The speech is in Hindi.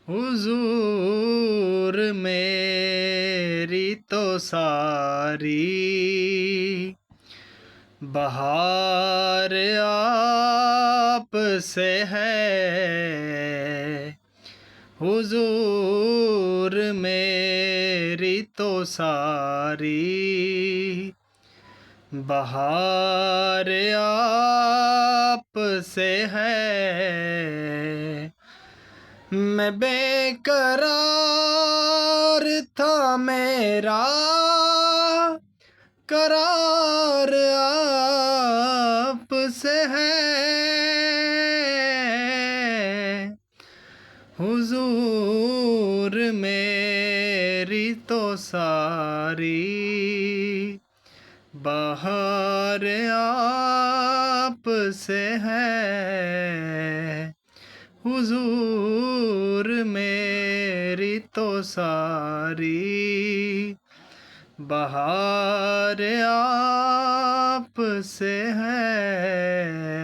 हुजूर मेरी तो सारी बहार आप से है। हुजूर मेरी तो सारी बहार आप से है। मैं बेकरार था, मेरा करार आप से है। हुजूर मेरी तो सारी बहार आप से है। हुजूर मेरी तो सारी बहार आप से है।